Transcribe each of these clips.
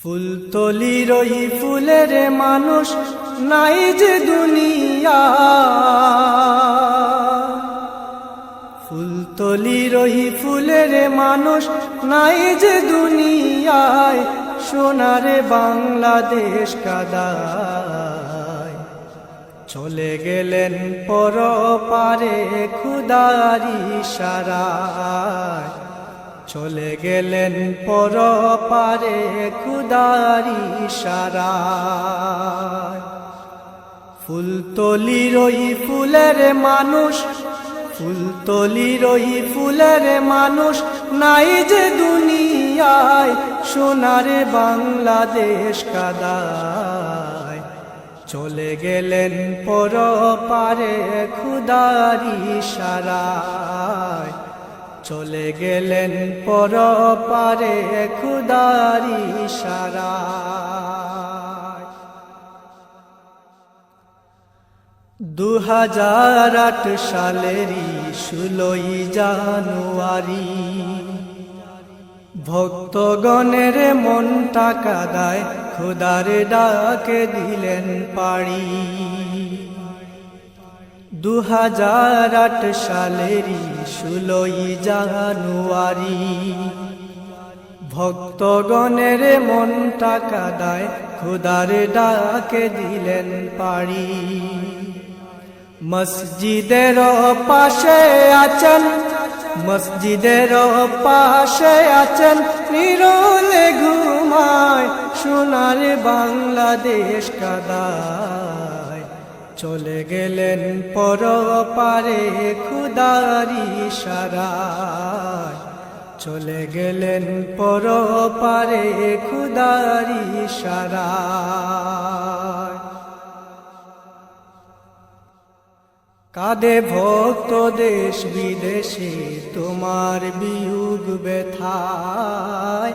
ফুলতলির ওই ফুলের মানুষ নাই যে দুনিয়া, ফুলতলির ওই ফুলের মানুষ নাই যে দুনিয়ায়, সোনার বাংলাদেশ কাদায় চলে গেলেন পরপারে খুদার ইশারায়, চলে গেলেন পরপারে খুদার ইশারায়। ফুলতলির ওই ফুলের মানুষ, ফুলতলির ওই ফুলের মানুষ নাই যে দুনিয়ায়, সোনার বাংলাদেশ কাদায় চলে গেলেন পরপারে খুদার ইশারায়, চলে গেলেন পরপারে খুদার ইশারায়। 2008 সালেরই 16 জানুয়ারি ভক্তগণের মনটা কাদায় খুদার ডাকে দিলেন পাড়ি। 2008 সালেরই 16 জানুয়ারি ভক্তগণের মনটা কাদায় খুদার ডাকে দিলেন পাড়ি। মসজিদের পাশে আছেন, মসজিদের পাশে আছেন নিরলে ঘুমায়, সোনার বাংলাদেশ কাদায় চলে গেলেন পরপারে খুদার ইশারায়, চলে গেলেন পরপারে খুদার ইশারায়। কাঁদে ভক্ত দেশ বিদেশে তোমার বিয়োগ ব্যথায়,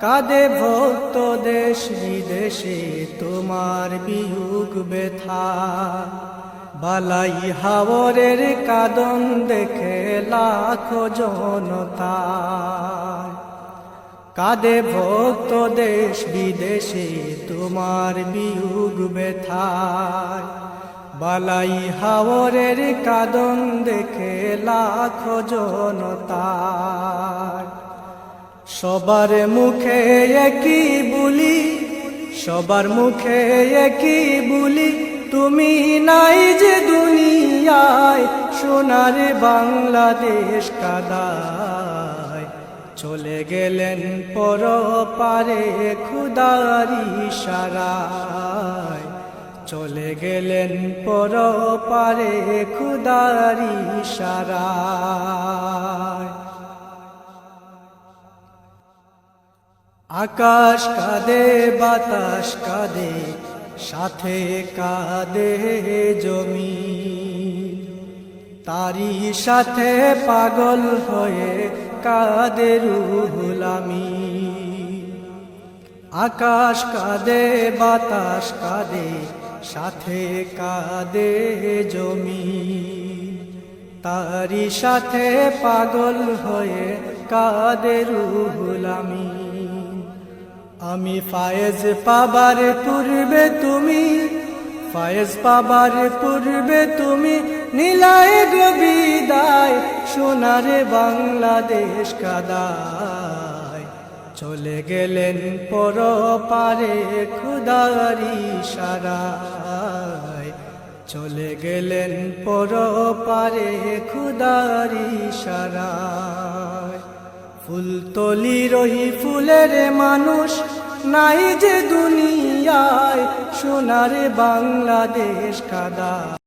কাঁদে ভক্ত দেশ বিদেশে তোমার বিয়োগ ব্যথা। বালাই হাওরের কাঁদন দেখে লাখো জনতা, কাঁদে ভক্ত দেশ বিদেশে তোমার বিয়োগ ব্যথায়। বালাই হাওরের কাঁদন দেখে লাখো জনতা, সবার মুখে একই বুলি, সবার মুখে একই বুলি, তুমি নাই যে দুনিয়ায়, সোনার বাংলাদেশ কাদায় চলে গেলেন পরপারে খুদার ইশারায়, চলে গেলেন পরপারে খুদার ইশারায়। আকাশ কাঁদে বাতাস কাঁদে সাথে কাঁদে জমিন, তারই সাথে পাগল হয়ে কাঁদে রুহুল আমিন। আকাশ কাঁদে বাতাস কাঁদে সাথে কাঁদে জমিন, তারই সাথে পাগল হয়ে কাঁদে রুহুল আমিন। আমি ফায়েজ পাবার পূর্বে তুমি, ফায়েজ পাবার পূর্বে তুমি নিলায় গো বিদায়, সোনার বাংলাদেশ কাদায় চলে গেলেন পরপারে খুদার ইশারায়, চলে গেলেন পরপারে খুদার ইশারায়। ফুলতলির ওই ফুলের মানুষ নাই যে দুনিয়ায়, সোনার বাংলাদেশ কাদায়।